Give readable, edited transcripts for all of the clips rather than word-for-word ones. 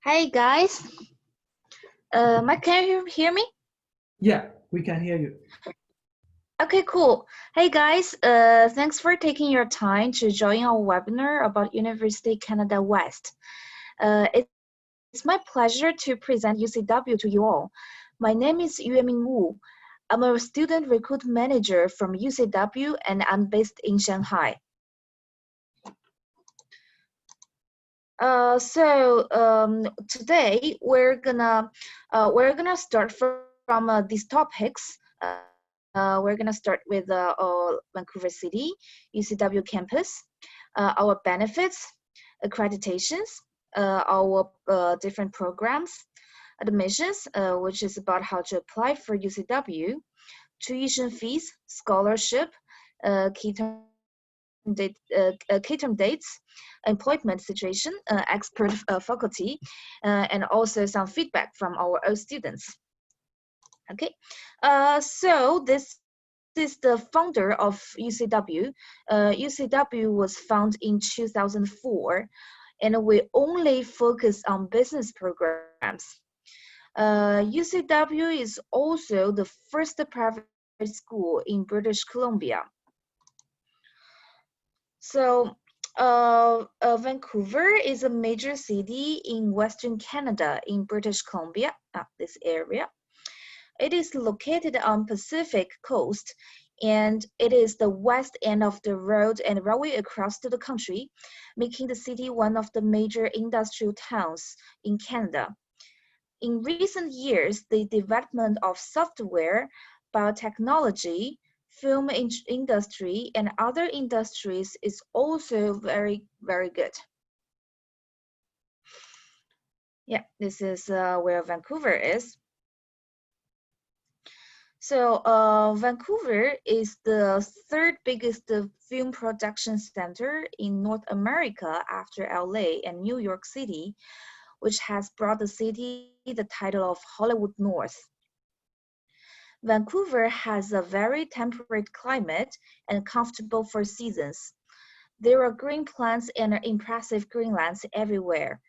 Hey guys, Mike, can you hear me? Yeah, we can hear you. Okay, cool. Hey guys, thanks for taking your time to join our webinar about University Canada West. It's my pleasure to present UCW to you all. My name is Yueming Wu. I'm a student recruit manager from UCW and I'm based in Shanghai. Today we're gonna start from these topics. We're gonna start with Vancouver City, UCW campus, our benefits, accreditations, our different programs, admissions, which is about how to apply for UCW, tuition fees, scholarship, key term dates, employment situation, expert faculty, and also some feedback from our old students. Okay, so this is the founder of UCW. UCW was founded in 2004, and we only focus on business programs. UCW is also the first private school in British Columbia. So Vancouver is a major city in Western Canada in British Columbia, this area. It is located on Pacific coast and it is the west end of the road and railway across to the country, making the city one of the major industrial towns in Canada. In recent years, the development of software, biotechnology, film industry, and other industries is also very, very good. Yeah, this is where Vancouver is. So Vancouver is the third biggest film production center in North America after LA and New York City, which has brought the city the title of Hollywood North. Vancouver has a very temperate climate and comfortable for seasons. There are green plants and impressive greenlands everywhere.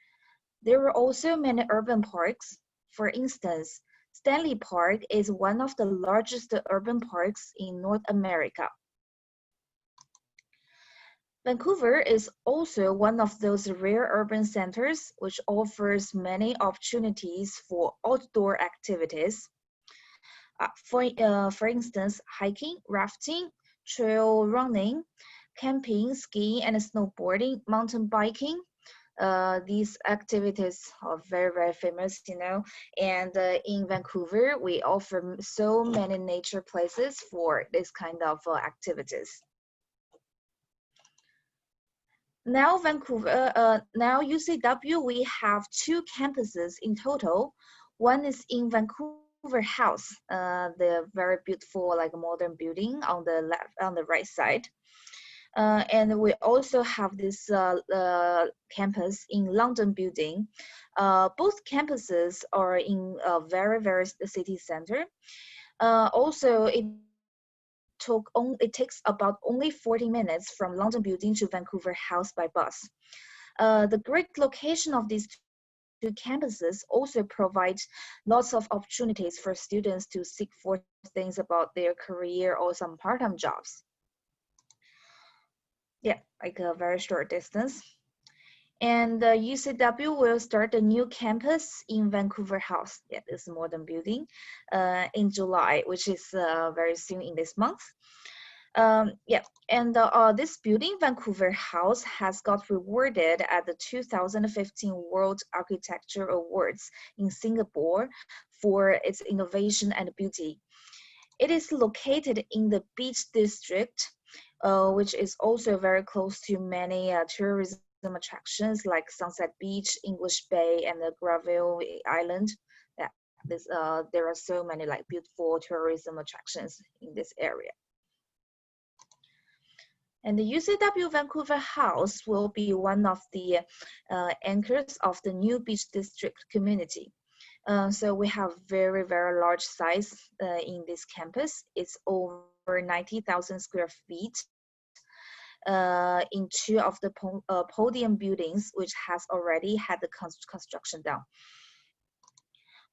There are also many urban parks. For instance, Stanley Park is one of the largest urban parks in North America. Vancouver is also one of those rare urban centers which offers many opportunities for outdoor activities. For instance, hiking, rafting, trail running, camping, skiing, and snowboarding, mountain biking. These activities are very, very famous, you know. And in Vancouver, we offer so many nature places for this kind of activities. Now now UCW, we have two campuses in total. One is in Vancouver House, the very beautiful, like modern building on the right side. And we also have this campus in London building. Both campuses are in a very, very city center. Also, it takes about only 40 minutes from London building to Vancouver House by bus. The great location of these two campuses also provides lots of opportunities for students to seek for things about their career or some part-time jobs. Yeah, like a very short distance. And UCW will start a new campus in Vancouver House, yeah, this modern building, in July, which is very soon in this month. Yeah, and this building, Vancouver House, has got rewarded at the 2015 World Architecture Awards in Singapore for its innovation and beauty. It is located in the Beach District, which is also very close to many tourism attractions like Sunset Beach, English Bay, and the Granville Island. Yeah, there are so many like beautiful tourism attractions in this area. And the UCW Vancouver House will be one of the anchors of the new Beach District community. So we have very, very large size in this campus. It's over 90,000 square feet. in two of the podium buildings, which has already had the construction done.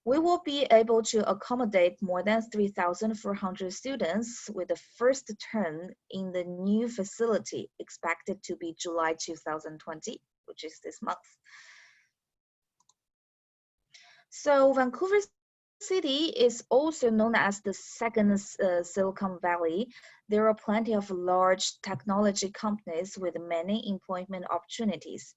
We will be able to accommodate more than 3,400 students with the first term in the new facility expected to be July 2020, which is this month. So Vancouver City is also known as the second Silicon Valley. There are plenty of large technology companies with many employment opportunities.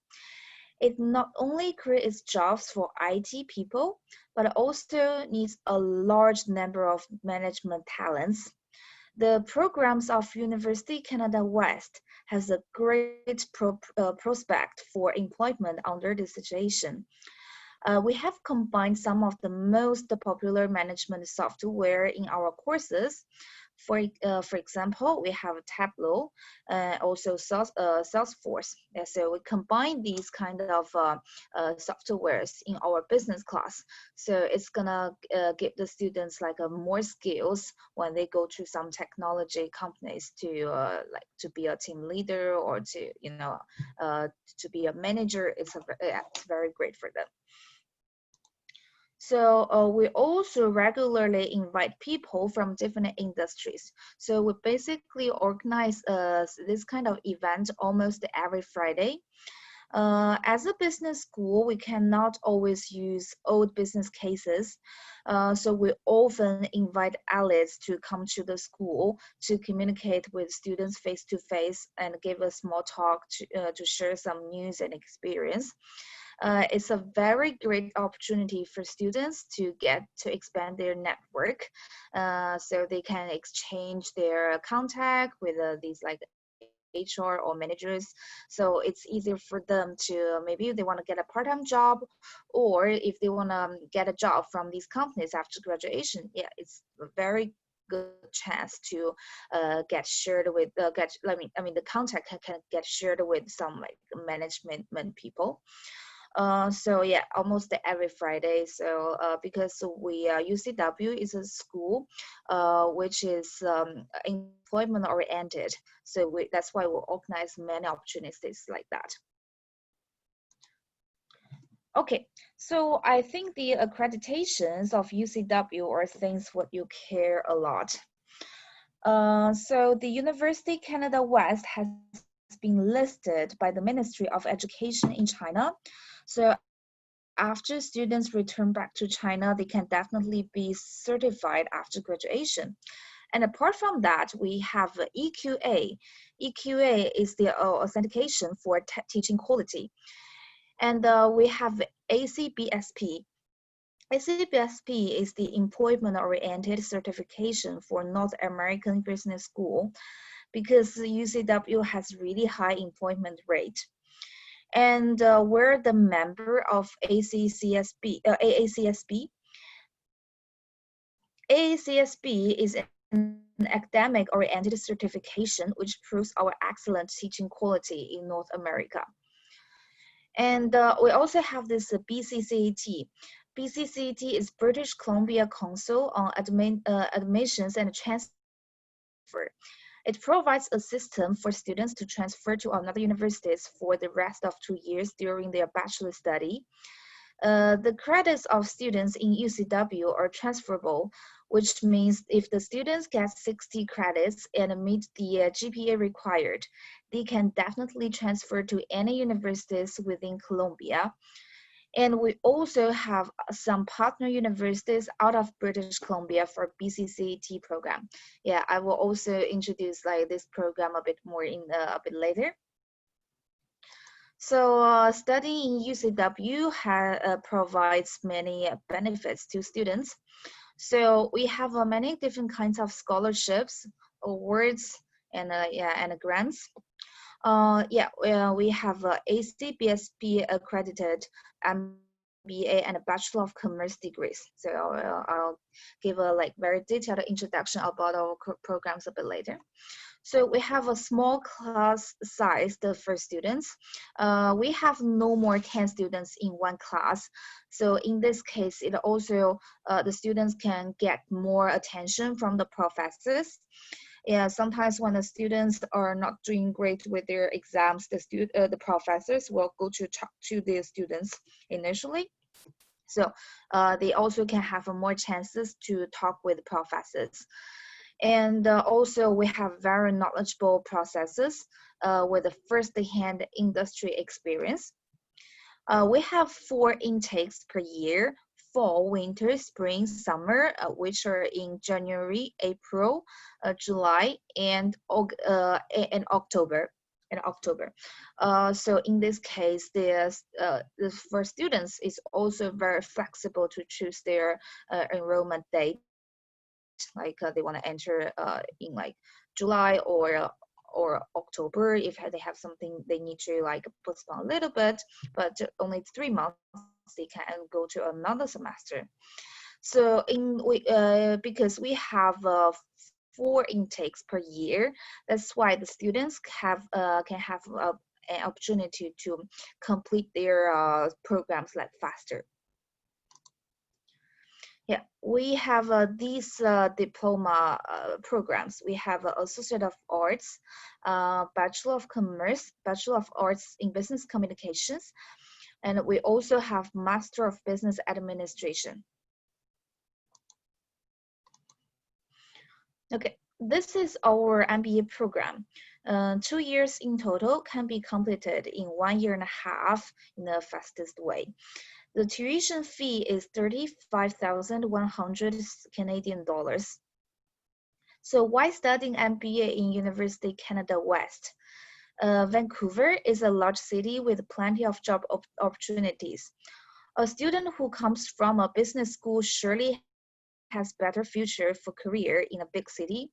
It not only creates jobs for IT people, but also needs a large number of management talents. The programs of University Canada West has a great prospect for employment under this situation. We have combined some of the most popular management software in our courses. For example, we have Tableau, also Salesforce. Yeah, so we combine these kind of softwares in our business class. So it's gonna give the students like more skills when they go to some technology companies to like to be a team leader or to to be a manager. It's very great for them. So we also regularly invite people from different industries. So we basically organize this kind of event almost every Friday. As a business school, we cannot always use old business cases. So we often invite allies to come to the school to communicate with students face to face and give a small talk to share some news and experience. It's a very great opportunity for students to get to expand their network, so they can exchange their contact with these like HR or managers. So it's easier for them to maybe they want to get a part-time job, or if they want to get a job from these companies after graduation. Yeah, it's a very good chance to get shared with I mean the contact can get shared with some like management people. So yeah, almost every Friday. So because UCW is a school which is employment oriented, so that's why we organize many opportunities like that. Okay, so I think the accreditations of UCW are things what you care a lot. So the University Canada West has been listed by the Ministry of Education in China. So after students return back to China, they can definitely be certified after graduation. And apart from that, we have EQA. EQA is the authentication for teaching quality. And we have ACBSP. ACBSP is the employment-oriented certification for North American business school because UCW has really high employment rate. And we're the member of AACSB. AACSB is an academic-oriented certification which proves our excellent teaching quality in North America. And we also have this BCCAT. BCCAT is British Columbia Council on Admissions and Transfer. It provides a system for students to transfer to another universities for the rest of 2 years during their bachelor study. The credits of students in UCW are transferable, which means if the students get 60 credits and meet the GPA required, they can definitely transfer to any universities within Columbia. And we also have some partner universities out of British Columbia for BCCAT program. Yeah, I will also introduce like this program a bit more in a bit later. So studying in UCW provides many benefits to students. So we have many different kinds of scholarships, awards, and grants. We have ACBSP accredited MBA and a Bachelor of Commerce degrees. So I'll give a like very detailed introduction about our programs a bit later. So we have a small class size for students. We have no more 10 students in one class. So in this case, it also, the students can get more attention from the professors. Yeah, sometimes when the students are not doing great with their exams, the professors will go to talk to the students initially. So they also can have more chances to talk with professors. And also we have very knowledgeable professors with a first-hand industry experience. We have 4 intakes per year: fall, winter, spring, summer, which are in January, April, July, and October. So in this case, for students, it's also very flexible to choose their enrollment date. Like they want to enter in like July or October. If they have something they need to like postpone a little bit, but only 3 months, they can go to another semester. So because we have 4 intakes per year, that's why the students can have an opportunity to complete their programs like faster. Yeah, we have these diploma programs. We have Associate of Arts, Bachelor of Commerce, Bachelor of Arts in Business Communications, and we also have Master of Business Administration. Okay, this is our MBA program. 2 years in total can be completed in 1 year and a half in the fastest way. The tuition fee is 35,100 Canadian dollars. So why studying MBA in University Canada West? Vancouver is a large city with plenty of job opportunities. A student who comes from a business school surely has better future for career in a big city.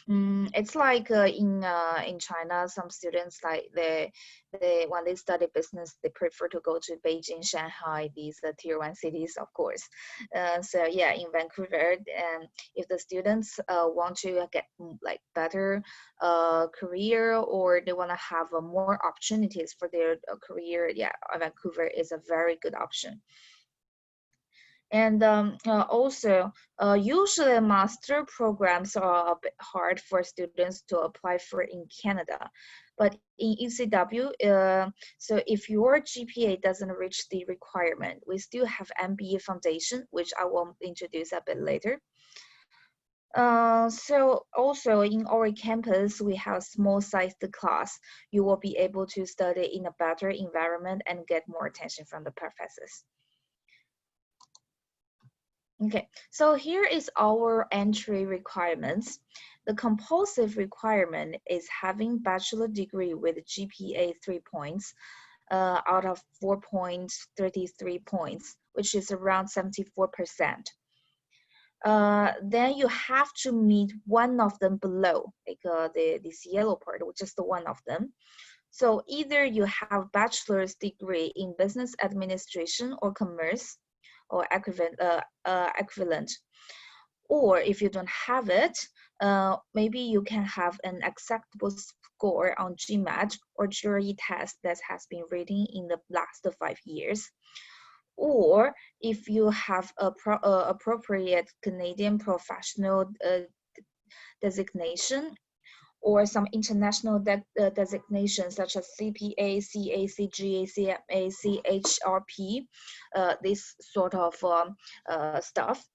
It's like in China, some students like they when they study business, they prefer to go to Beijing, Shanghai, these tier 1 cities, of course. So yeah, in Vancouver, if the students want to get like better career, or they want to have more opportunities for their career, yeah, Vancouver is a very good option. And also, usually master programs are a bit hard for students to apply for in Canada. But in UCW, so if your GPA doesn't reach the requirement, we still have MBA Foundation, which I will introduce a bit later. So also in our campus, we have small-sized class. You will be able to study in a better environment and get more attention from the professors. Okay, so here is our entry requirements. The compulsive requirement is having bachelor degree with GPA 3 points out of 4.33 points, which is around 74%. Then you have to meet one of them below, like this yellow part, which is the one of them. So either you have bachelor's degree in business administration or commerce, or equivalent. Or if you don't have it, maybe you can have an acceptable score on GMAT or jury test that has been written in the last 5 years. Or if you have appropriate Canadian professional designation, or some international designations such as CPA, CAC, GA, CMA, CHRP, this sort of stuff.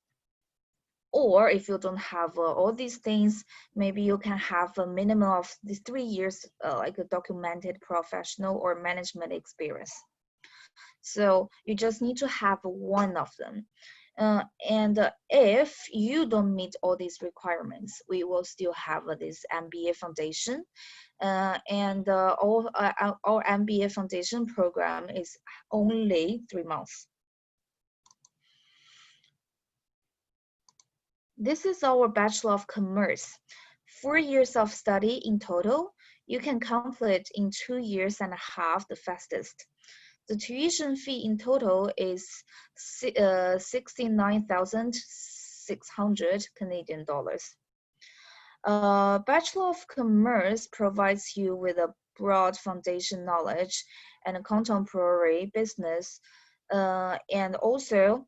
Or if you don't have all these things, maybe you can have a minimum of these 3 years, like a documented professional or management experience. So you just need to have one of them. And if you don't meet all these requirements, we will still have this MBA Foundation. And our MBA Foundation program is only 3 months. This is our Bachelor of Commerce. 4 years of study in total. You can complete in 2 years and a half, the fastest. The tuition fee in total is 69,600 Canadian dollars. Bachelor of Commerce provides you with a broad foundation knowledge and a contemporary business, and also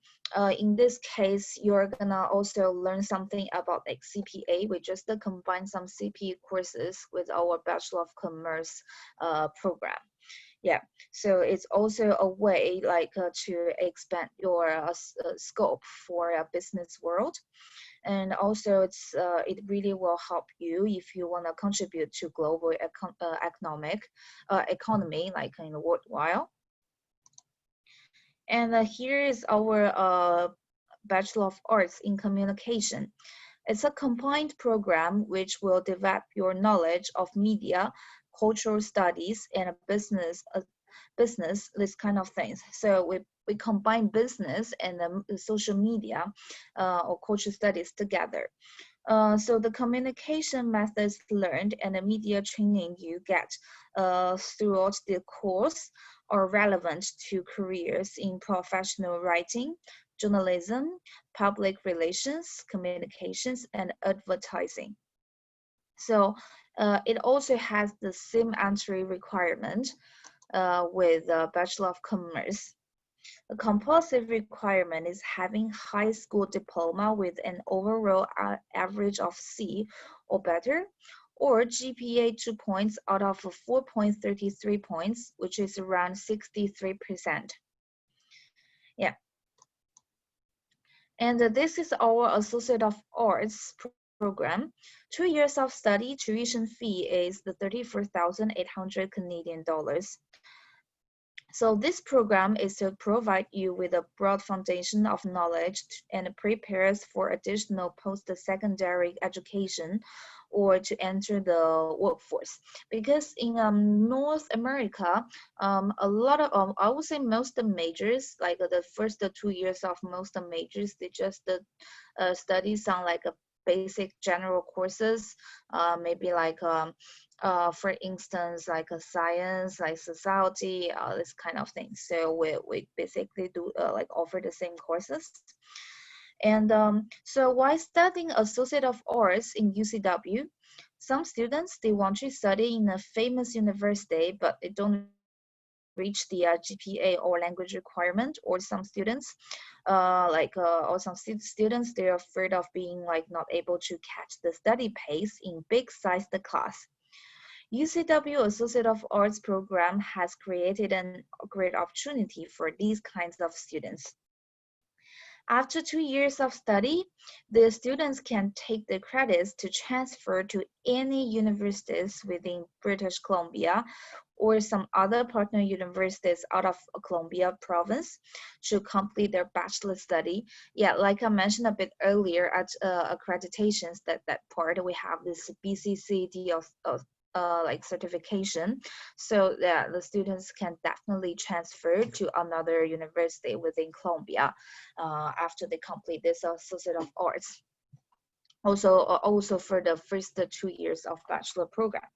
in this case, you're gonna also learn something about like CPA. We just combine some CPA courses with our Bachelor of Commerce program. Yeah, so it's also a way like to expand your scope for a business world, and also it really will help you if you want to contribute to global economy like in the worldwide. And here is our Bachelor of Arts in Communication. It's a combined program which will develop your knowledge of media, cultural studies, and business, this kind of things. So we combine business and social media or cultural studies together. So the communication methods learned and the media training you get throughout the course are relevant to careers in professional writing, journalism, public relations, communications, and advertising. So it also has the same entry requirement with Bachelor of Commerce. A compulsive requirement is having high school diploma with an overall average of C or better, or GPA 2 points out of 4.33 points, which is around 63%. Yeah. And this is our Associate of Arts program. 2 years of study, tuition fee is the 34,800 Canadian dollars. So this program is to provide you with a broad foundation of knowledge and prepares for additional post-secondary education or to enter the workforce. Because in North America, a lot of, I would say most of the majors, like the first 2 years of most of the majors, they just study some like a basic general courses, maybe like for instance, like a science, like society, this kind of thing. So we basically do like offer the same courses. And so while studying Associate of Arts in UCW, some students, they want to study in a famous university, but they don't reach the GPA or language requirement, or some students, or some students, they're afraid of being like not able to catch the study pace in big-sized class. UCW Associate of Arts program has created a great opportunity for these kinds of students. After 2 years of study, the students can take the credits to transfer to any universities within British Columbia or some other partner universities out of Columbia province to complete their bachelor study. Yeah, like I mentioned a bit earlier at accreditations, that part we have this BCCD of like certification, so that the students can definitely transfer to another university within Columbia after they complete this Associate of Arts. Also for the first 2 years of bachelor program.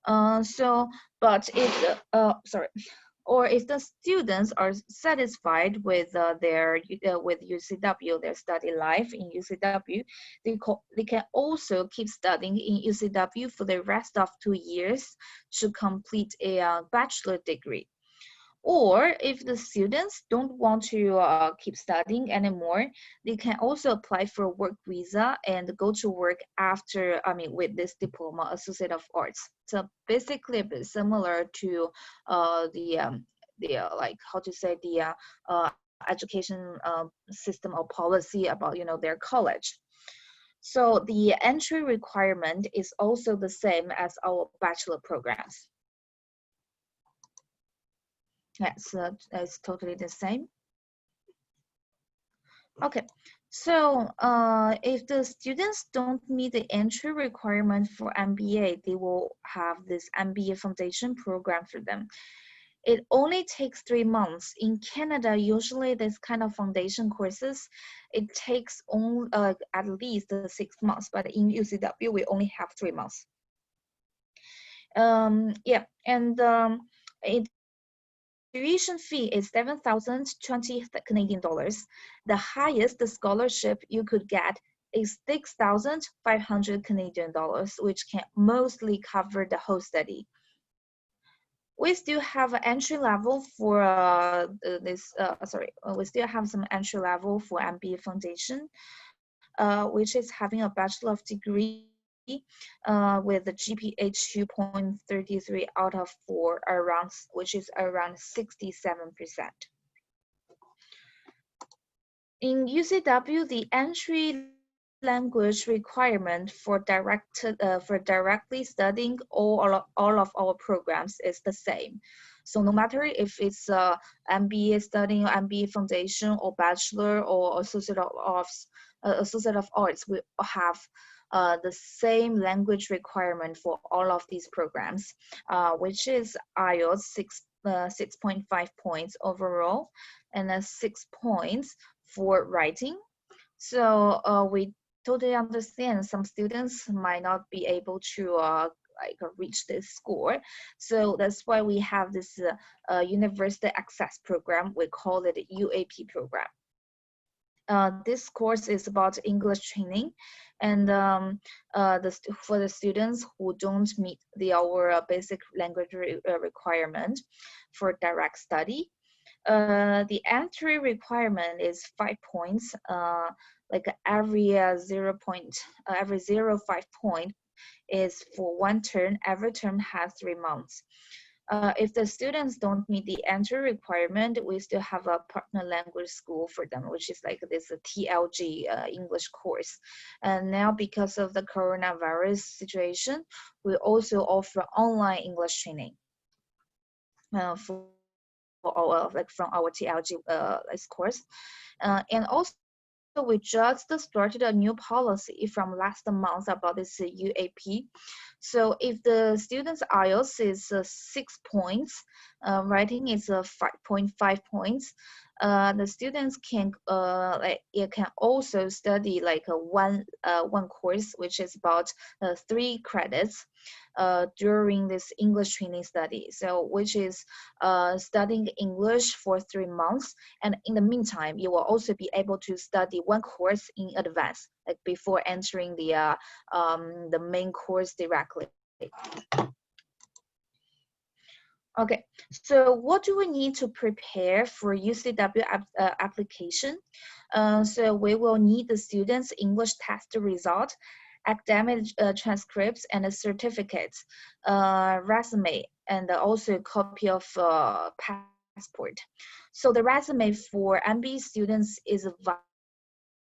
But if if the students are satisfied with with UCW, their study life in UCW, they can also keep studying in UCW for the rest of 2 years to complete a bachelor degree. Or if the students don't want to keep studying anymore, they can also apply for a work visa and go to work after, with this diploma, Associate of Arts. So basically a bit similar to like how to say the education system or policy about their college. So the entry requirement is also the same as our bachelor programs. Yes, it's totally the same. Okay, so if the students don't meet the entry requirement for MBA, they will have this MBA Foundation program for them. It only takes 3 months. In Canada, usually this kind of foundation courses, it takes at least 6 months, but in UCW, we only have 3 months. Yeah, and the tuition fee is 7,020 Canadian dollars. The highest scholarship you could get is 6,500 Canadian dollars, which can mostly cover the whole study. we still have an entry level for we still have some entry level for MBA Foundation, which is having a Bachelor of Degree with the GPA 2.33 out of 4, which is around 67%. In UCW, the entry language requirement for directly studying all of our programs is the same. So no matter if it's MBA studying or MBA Foundation or Bachelor or Associate of Arts, we have the same language requirement for all of these programs, which is IELTS 6.5 points overall, and 6 points for writing. So we totally understand some students might not be able to reach this score. So that's why we have this University Access Program. We call it UAP program. This course is about English training, and for the students who don't meet our basic language requirement for direct study. The entry requirement is 5 points. Like every 0.5 point is for one term. Every term has 3 months. If the students don't meet the entry requirement, we still have a partner language school for them, which is like this TLG English course. And now because of the coronavirus situation, we also offer online English training for our from our TLG course. And also we just started a new policy from last month about this UAP. So if the student's IELTS is 6 points, writing is 5.5 points, the students can also study like one course, which is about 3 credits during this English training study. So which is studying English for 3 months, and in the meantime, you will also be able to study one course in advance, like before entering the main course directly. Okay, so what do we need to prepare for UCW application? So we will need the students' English test result, academic transcripts and certificates, resume, and also a copy of passport. So the resume for MBA students is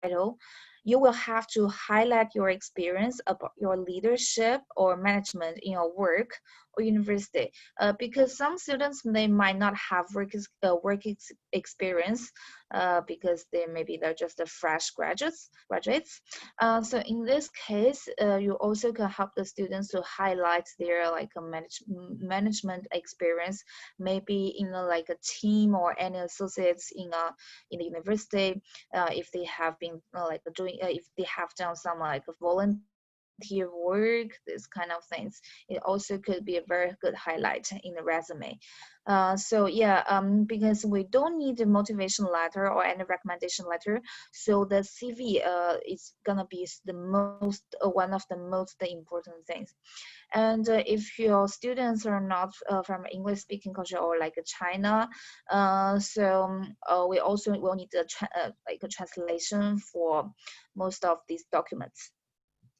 vital. You will have to highlight your experience about your leadership or management in your work or university, because some students, they might not have work experience because they're just a fresh graduates. So in this case, you also can help the students to highlight their management experience, maybe in a team or any associates in the university, if they have been if they have done some volunteer work, this kind of things. It also could be a very good highlight in the resume. Because we don't need a motivation letter or any recommendation letter, so the CV is gonna be the most one of the most important things. And if your students are not from English speaking country or China, we also will need a translation for most of these documents.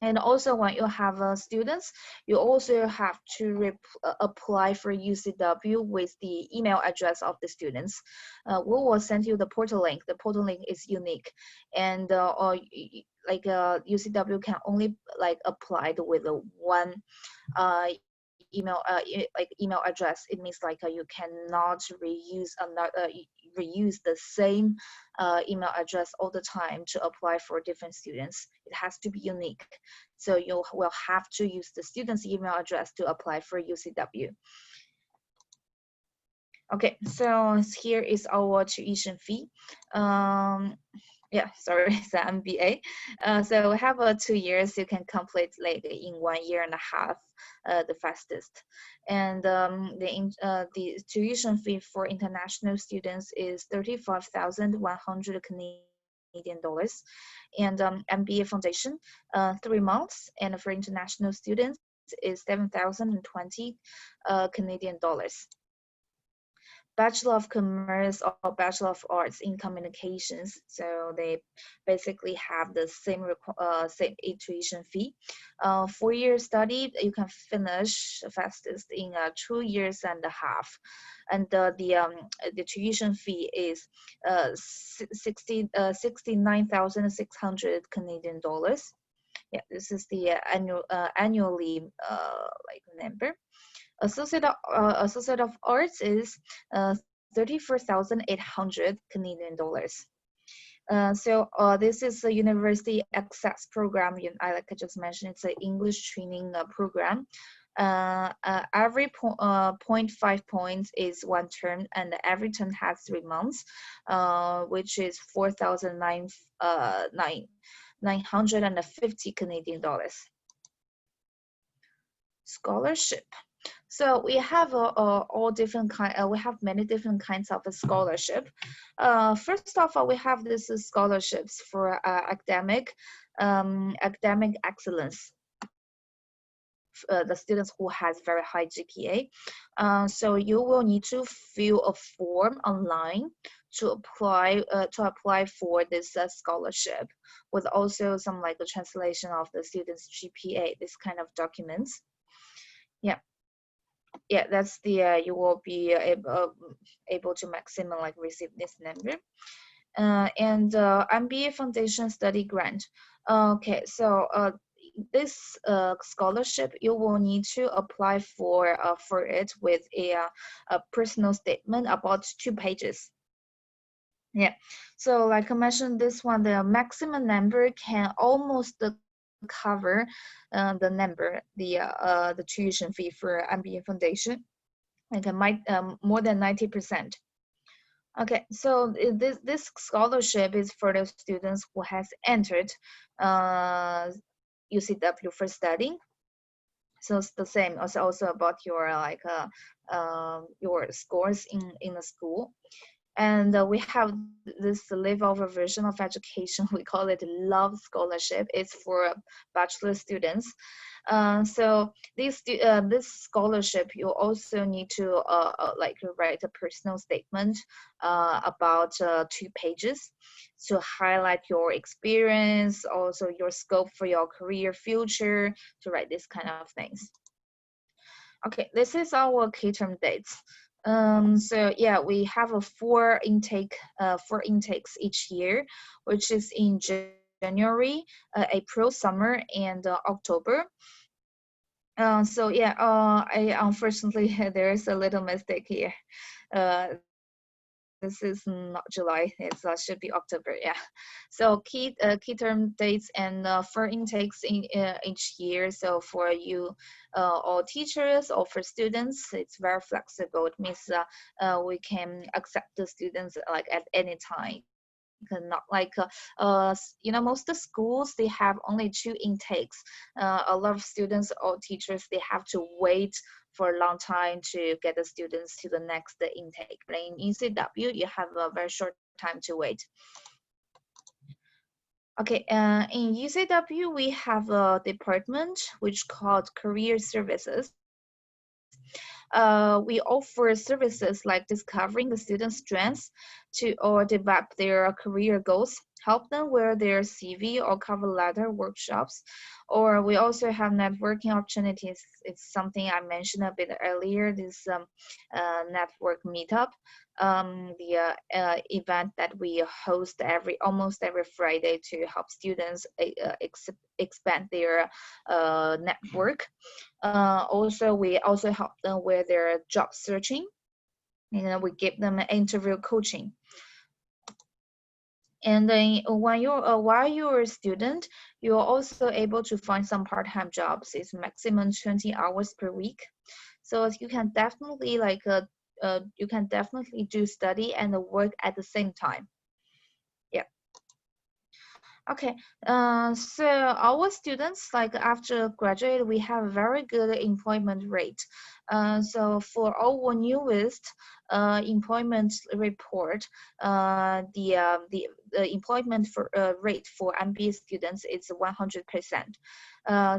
And also when you have students, you also have to apply for UCW with the email address of the students. We will send you the portal link. The portal link is unique, and UCW can only apply with one email address. It means you cannot reuse the same email address all the time to apply for different students. It has to be unique. So you will have to use the student's email address to apply for UCW. Okay, so here is our tuition fee. It's the MBA. So we have 2 years. You can complete in 1.5 years, the fastest. And the tuition fee for international students is 35,100 Canadian dollars, and MBA Foundation 3 months, and for international students is 7,020 Canadian dollars. Bachelor of Commerce or Bachelor of Arts in Communications. So they basically have the same tuition fee. 4-year study, you can finish fastest in 2 years and a half. And the tuition fee is 69,600 Canadian dollars. Yeah, this is the annually like number. Associate of Arts is 34,800 Canadian dollars. So this is a university access program. Like I just mentioned, it's an English training program. Every 0.5 points is 1 term, and every term has 3 months, which is 4,950 Canadian dollars. Scholarship. So we have all different we have many different kinds of a scholarship. First of all, we have this scholarships for academic excellence. The students who has very high GPA. So you will need to fill a form online to apply for this scholarship, with also some like a translation of the student's GPA. This kind of documents. Yeah, that's the you will be able to maximum like receive this number. And MBA Foundation study grant. Okay, so this scholarship, you will need to apply for it with a personal statement about 2 pages. Yeah, so like I mentioned, this one, the maximum number can almost cover the number, the tuition fee for MBA Foundation, like more than 90%. Okay, so this scholarship is for the students who has entered UCW for studying. So it's the same. It's also about your your scores in the school. And we have this live-over version of education. We call it Love Scholarship. It's for bachelor students. So this scholarship, you also need to like write a personal statement about 2 pages to highlight your experience, also your scope for your career future, to write this kind of things. Okay, this is our key term dates. So yeah, we have a 4 intakes each year, which is in January, April, summer, and October. So yeah, I unfortunately there is a little mistake here. This is not July. It should be October. Yeah. So key term dates and for intakes in each year. So for you, all teachers or for students, it's very flexible. It means we can accept the students like at any time. Not like most of the schools, they have only 2 intakes. A lot of students or teachers, they have to wait for a long time to get the students to the next intake. But in UCW, you have a very short time to wait. Okay, in UCW, we have a department which called Career Services. We offer services like discovering the students' strengths or develop their career goals, help them with their CV or cover letter workshops, or we also have networking opportunities. It's something I mentioned a bit earlier, this network meetup, the event that we host almost every Friday to help students expand their network. Also, we also help them with their job searching. We give them an interview coaching. And then while you're a student, you're also able to find some part-time jobs. It's maximum 20 hours per week. So you can definitely do study and work at the same time. Yeah. Okay, so our students, like after graduate, we have a very good employment rate. So for our newest employment report, the employment for rate for MBA students is 100%.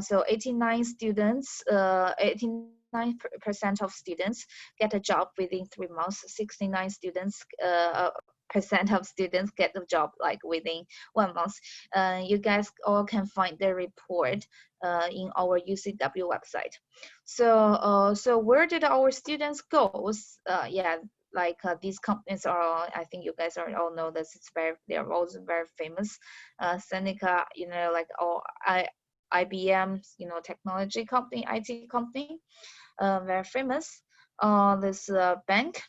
So 89% of students get a job within 3 months. 69 students percent of students get the job like within 1 month. You guys all can find the report in our UCW website. So where did our students go? Yeah, like these companies are. I think you guys are all know this. They're also very famous. Seneca, like IBM, technology company, IT company, very famous. This bank,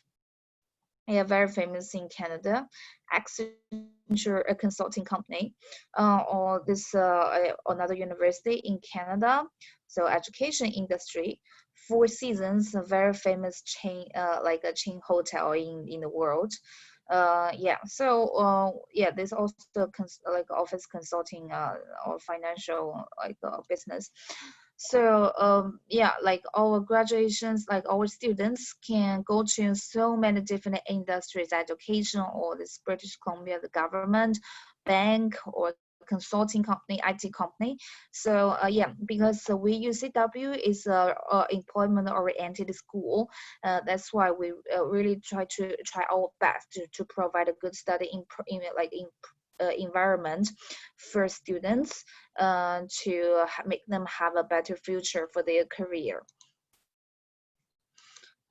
yeah, very famous in Canada. Accenture, a consulting company, or this another university in Canada. So education industry. Four Seasons, a very famous chain, like a chain hotel in the world. Yeah, so yeah, there's also like office consulting or financial like business. So yeah, like our graduations, like our students can go to so many different industries, education or this British Columbia, the government, bank or consulting company, IT company. So yeah, because we UCW is a employment oriented school, that's why we really try our best to provide a good study environment for students to make them have a better future for their career.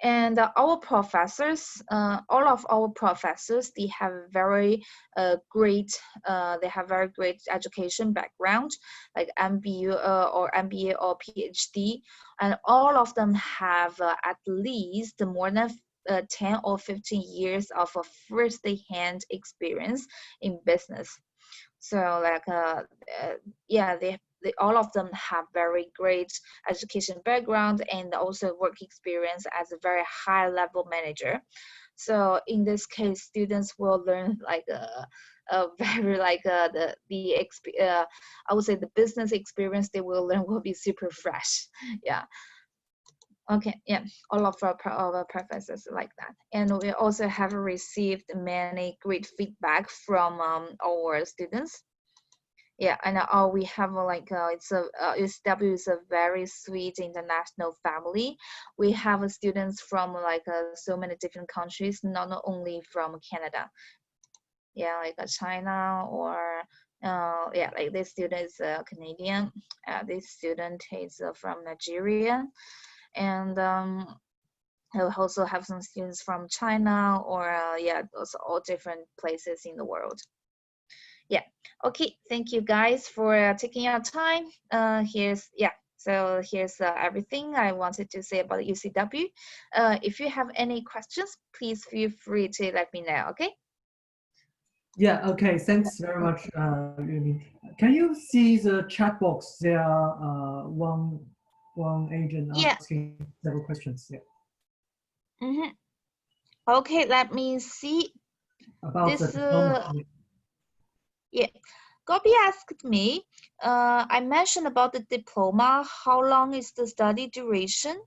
And our professors, all of our professors, they have very they have very great education background, like MBA or PhD, and all of them have at least more than 10 or 15 years of a first-hand experience in business. So like yeah, they all of them have very great education background and also work experience as a very high level manager. So in this case, students will learn like a very like I would say the business experience they will learn will be super fresh. Yeah. Okay, yeah, all of our professors like that. And we also have received many great feedback from our students. Yeah, and we have like it's a UCW is a very sweet international family. We have students from like so many different countries, not only from Canada. Yeah, like China or yeah, like this student is Canadian. This student is from Nigeria, and I also have some students from China or yeah, those all different places in the world. Yeah. Okay. Thank you guys for taking your time. Here's yeah. So here's everything I wanted to say about UCW. If you have any questions, please feel free to let me know. Okay. Yeah, okay, thanks very much, Yumi. Can you see the chat box? There are one agent Yeah. asking several questions. Yeah, Mm-hmm. Okay. Let me see. about the This diploma. yeah. Gobi asked me. I mentioned about the diploma. How long is the study duration?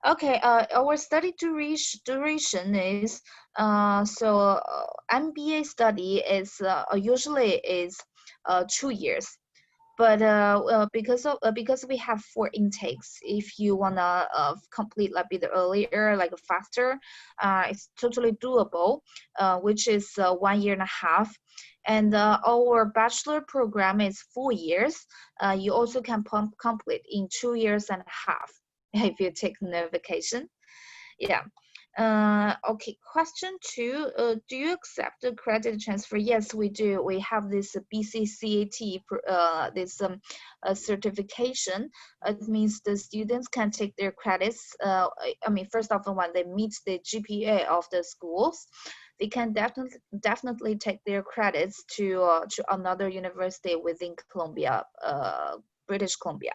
Okay, our study duration is MBA study is usually is 2 years, but because we have four intakes, if you wanna complete a bit earlier, like faster, it's totally doable, which is 1 year and a half. And our bachelor program is 4 years. You also can complete in 2 years and a half if you take no vacation. Yeah. Okay, question two. Do you accept the credit transfer? Yes, we do. We have this BCCAT, this certification. It means the students can take their credits. I mean, first of all, when they meet the GPA of the schools, they can definitely take their credits to another university within Columbia, British Columbia.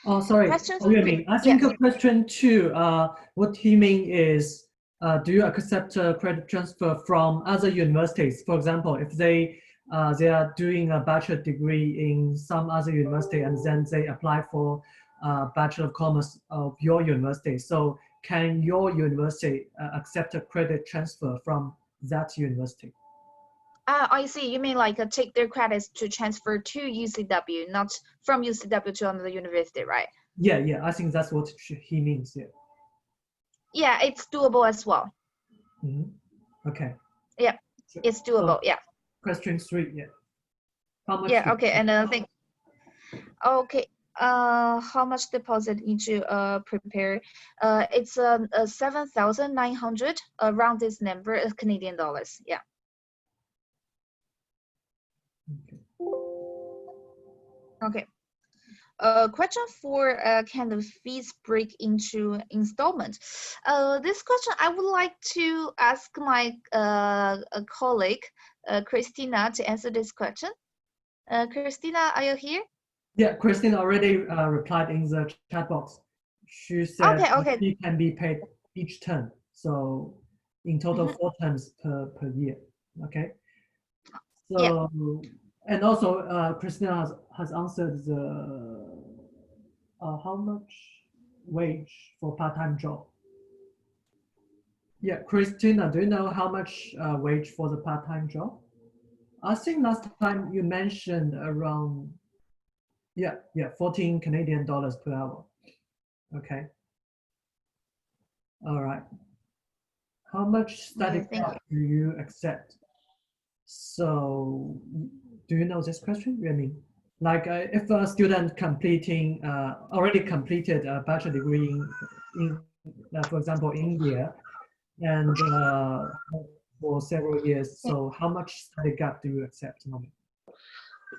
Oh, sorry. Question Oh, you three. mean, I think Yes. a question two, what he mean is, do you accept credit transfer from other universities? For example, if they they are doing a bachelor degree in some other university, and then they apply for Bachelor of Commerce of your university. So can your university accept a credit transfer from that university? I see. You mean like take their credits to transfer to UCW, not from UCW to another university, right? Yeah, yeah, I think that's what he means. Yeah. Yeah, it's doable as well. Okay. Yeah, Sure. it's So doable. Yeah. question 3. Yeah. How much? Yeah. Okay. And then think. Okay. How much deposit need to prepare? It's 7,900 around this number of Canadian dollars. Yeah. Okay. Question 4 kind of fees break into installment. This question I would like to ask my colleague Christina to answer this question. Christina, are you here? Yeah, Christine already replied in the chat box. She said Okay, okay. she can be paid each term. So in total, 4 terms per year. Okay. Yeah. So, and also Christina has answered the how much wage for part-time job. Yeah, Christina, do you know how much wage for the part-time job? I think last time you mentioned around, yeah, 14 Canadian dollars per hour. Okay. All right. How much study gap do you accept? So, do you know this question? I mean, like if a student completing already completed a bachelor degree in for example, India, and for several years, so how much study gap do you accept normally?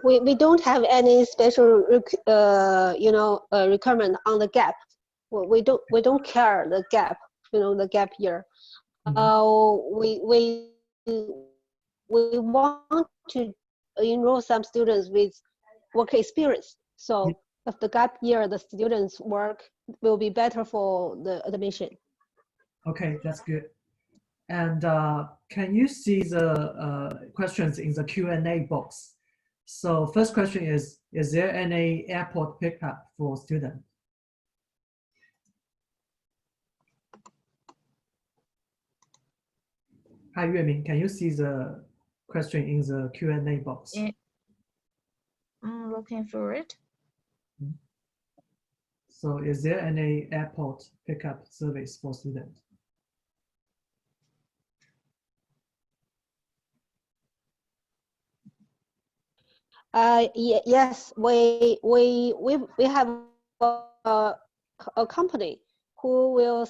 We don't have any special requirement on the gap. We don't care the gap, the gap year. We want to enroll some students with work experience. So if the gap year the students work will be better for the admission. Okay, that's good. And can you see the questions in the Q&A box? So first question is there any airport pickup for students? Hi, Yuemin, can you see the question in the Q&A box? Yeah. I'm looking for it. So is there any airport pickup service for students? Yes, we have a company who will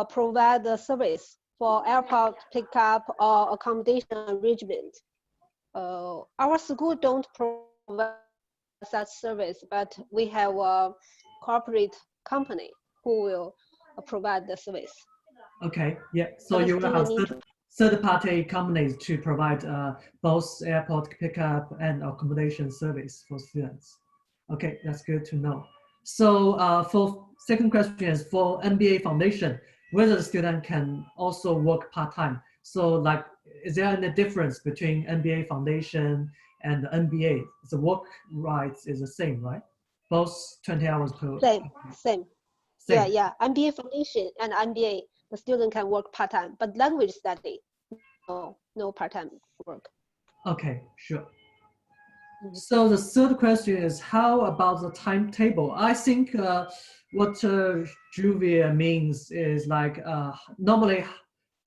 provide the service for airport pickup or accommodation arrangement. Our school don't provide such service, but we have a corporate company who will provide the service. Okay, yeah. So you will have third-party companies to provide both airport pickup and accommodation service for students. Okay, that's good to know. So for second question is for MBA Foundation, whether the student can also work part-time. So like, is there any difference between MBA Foundation and the MBA? The work rights is the same, right? Both 20 hours per. Same. Yeah. MBA Foundation and MBA, the student can work part-time, but language study, no part-time work. Okay, sure. So the third question is, how about the timetable? I think what Juvia means is like normally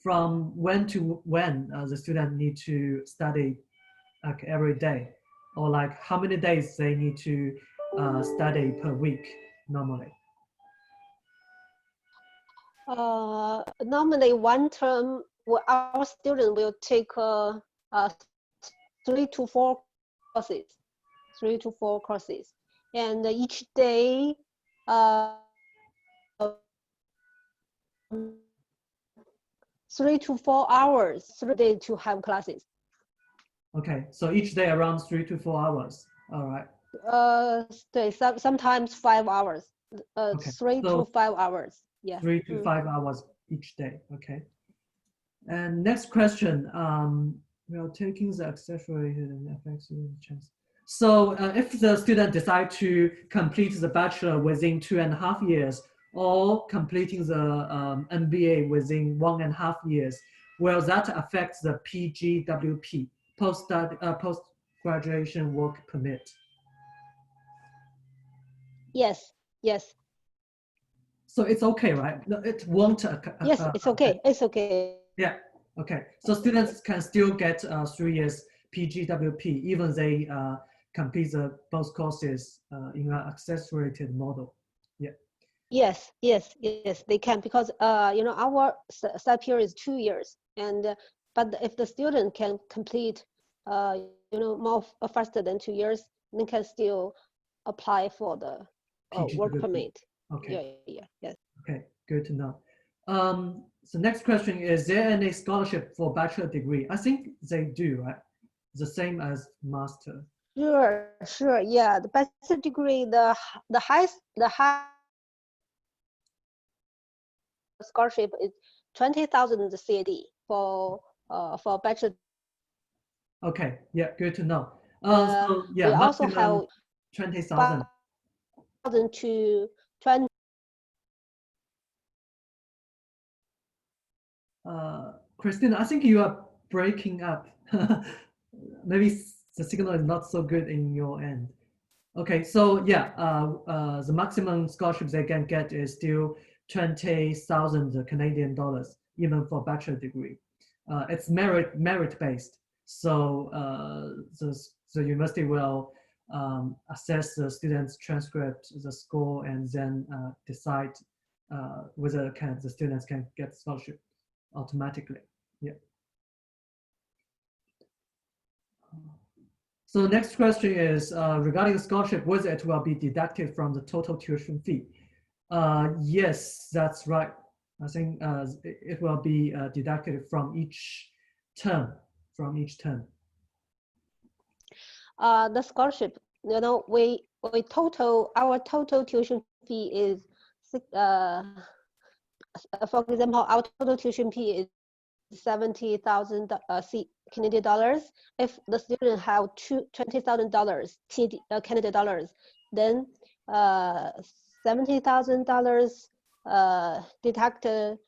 from when to when the student need to study like every day, or like how many days they need to study per week normally. Normally one term, our student will take 3 to 4 courses, and each day 3 to 4 hours, 3 days to have classes. Okay, so each day around 3 to 4 hours. All right. Sometimes 5 hours. Okay. 3 to 5 hours. Yeah. 3 to 5 hours each day. Okay. And next question, We are taking the accelerated and affects the chance. So if the student decide to complete the bachelor within 2.5 years or completing the MBA within 1.5 years, will that affect the PGWP, post-graduation work permit? Yes, yes. So it's okay, right? No, it won't. Yes, it's okay. It's okay. Yeah. Okay. So students can still get 3 years PGWP even they complete both courses in an accelerated model. Yeah. Yes, yes, yes, they can, because you know, our step period is 2 years, and but if the student can complete you know, more faster than 2 years, they can still apply for the work PGWP. permit. Okay. Yeah, yes. Okay. Good to know. So next question, is there any scholarship for bachelor degree? I think they do, right? The same as master. Sure, sure. Yeah, the bachelor degree, the highest scholarship is 20,000 CAD for bachelor. Okay. Yeah. Good to know. So We yeah, also maximum have 20,000. 5,000 to 20. Christina, I think you are breaking up. Maybe the signal is not so good in your end. Okay, so yeah, the maximum scholarship they can get is still 20,000 Canadian dollars, even for bachelor degree. It's merit based, so the university will assess the student's transcript, the score, and then decide whether the students can get scholarship automatically. Yeah. So the next question is regarding the scholarship, whether it will be deducted from the total tuition fee. Yes, that's right. I think it will be deducted from each term, The scholarship, you know, our total tuition fee is for example, our total tuition fee is 70,000 Canadian dollars. If the student have $20,000 Canadian dollars, then $70,000 deducted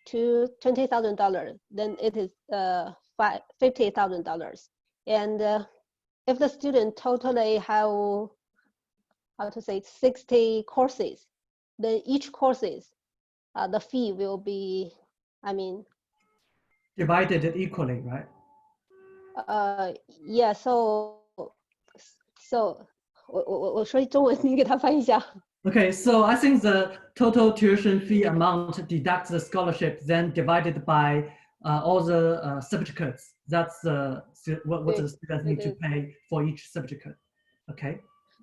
to $20,000, then it is $50,000. And if the student totally have, how to say, 60 courses, then each courses the fee will be, I mean, divided it equally, right? Yeah, so 我说中文，你给他翻译一下。Okay, so I think the total tuition fee amount deducts the scholarship, then divided by all the subjects. That's what the students need to pay for each subject. Okay.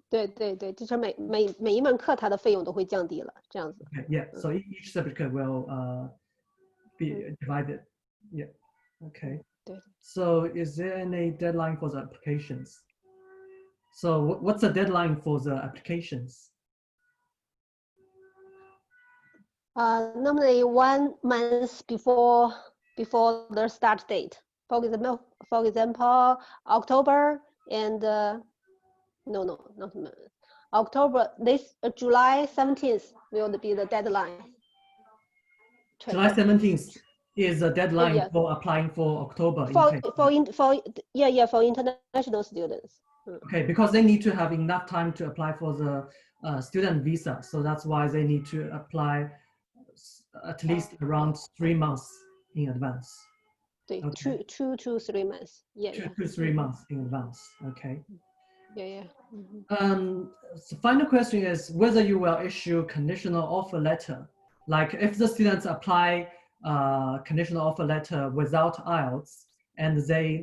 对对对，就是每一门课它的费用都会降低了，这样子。Okay, yeah. So each subject will be divided. Yeah. Okay. So is there any deadline for the applications? So what's the deadline for the applications? Normally 1 month before the start date. For example, October and no, not October. July 17th will be the deadline. July 17th is the deadline for applying for October intake. For international students. Okay, because they need to have enough time to apply for the student visa, so that's why they need to apply at least around 3 months in advance. Okay. 2 to 3 months. Yeah. 2 to 3 months in advance. Okay. Yeah. The final question is whether you will issue conditional offer letter. Like if the students apply conditional offer letter without IELTS, and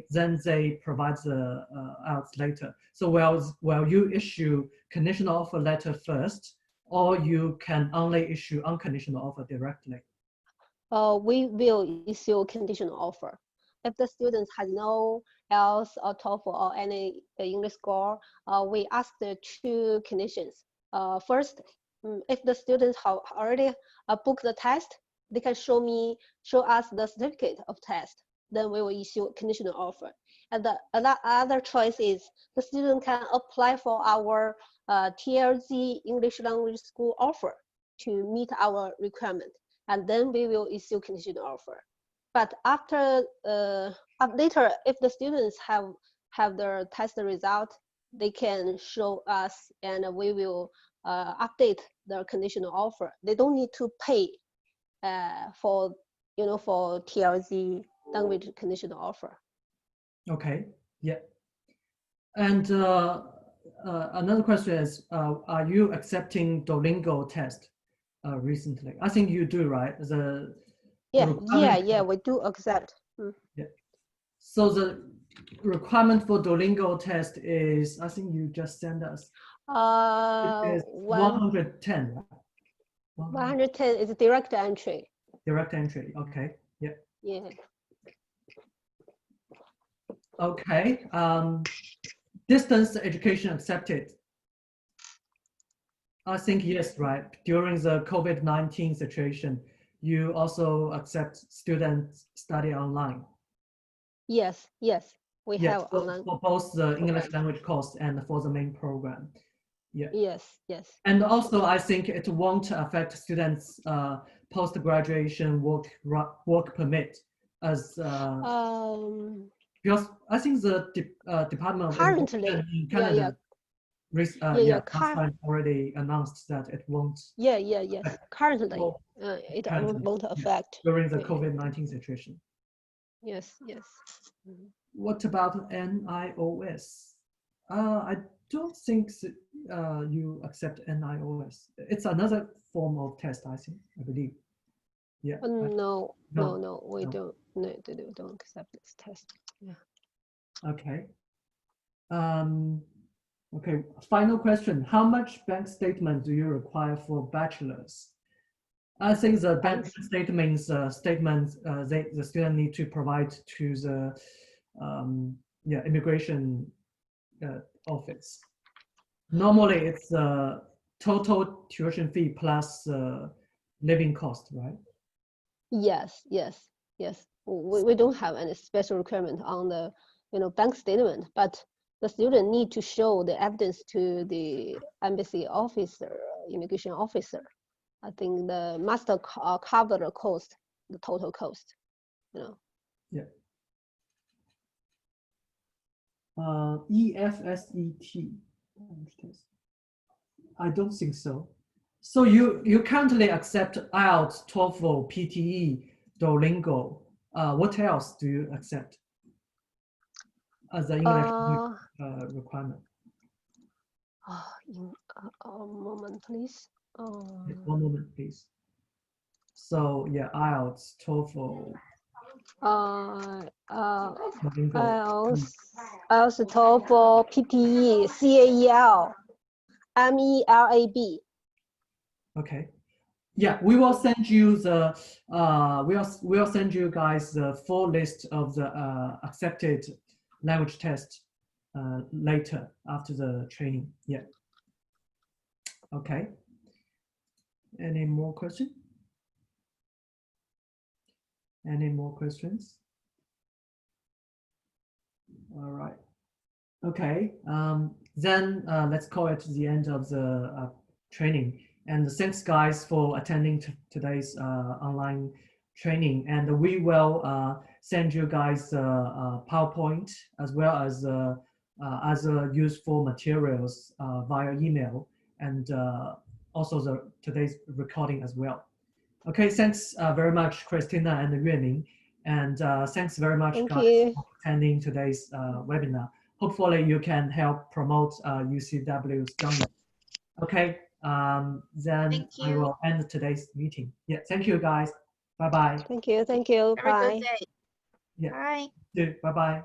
then they provide the IELTS later. So will you issue conditional offer letter first, or you can only issue unconditional offer directly? We will issue conditional offer. If the student has no IELTS or TOEFL or any English score, we ask the 2 conditions. First, if the students have already booked the test, they can show us the certificate of test. Then we will issue conditional offer. And the other choice is the student can apply for our TLZ English language school offer to meet our requirement, and then we will issue conditional offer. But after later, if the students have their test result, they can show us, and we will update their conditional offer. They don't need to pay for TLZ language conditional offer. Okay. Yeah. And another question is, are you accepting Duolingo test recently? I think you do, right? Yeah, we do accept. Yeah. So the requirement for Duolingo test is, I think you just sent us. It is 110. Right? 110 is direct entry. Direct entry. Okay. Yeah. Yeah. Okay. Distance education accepted. I think yes, right? During the COVID-19 situation, you also accept students study online. Yes, we have online. For both the English language course and for the main program. Yeah. Yes. And also, I think it won't affect students' post-graduation work permit, as because I think the Department of currently in Canada, last time already announced that it won't. Yes. Currently, it won't affect during the COVID-19 situation. Yes. What about NIOS? I don't think you accept NIOS. It's another form of test, I believe. Yeah. No, we don't. No, they don't accept this test. Yeah. Okay. Okay. Final question: how much bank statement do you require for bachelor's? I think the bank statements the student need to provide to the immigration office. Normally, it's total tuition fee plus living cost, right? Yes. We don't have any special requirement on the bank statement, but the student need to show the evidence to the embassy officer, immigration officer. I think the master cover the cost, the total cost. Yeah. EFSET. I don't think so. So you currently accept IELTS, TOEFL, PTE, Duolingo. What else do you accept as an English requirement? A moment, please. One moment, please. So yeah, IELTS, TOEFL. IELTS, TOEFL, PTE, CAEL, MELAB. Okay. Yeah, we will send you the we'll send you guys the full list of the accepted language test later after the training. Yeah. Okay. Any more questions? Any more questions? All right. Okay. Then let's call it the end of the training. And thanks, guys, for attending today's online training. And we will send you guys PowerPoint as well as other useful materials via email, and also today's recording as well. Okay, thanks very much, Christina and Yuening. And thanks very much, guys, for attending today's webinar. Hopefully, you can help promote UCW's journey. Okay. Then I will end today's meeting. Yeah, thank you guys. Bye-bye. Thank you. Have Bye. a good day. Yeah. Bye. Bye-bye.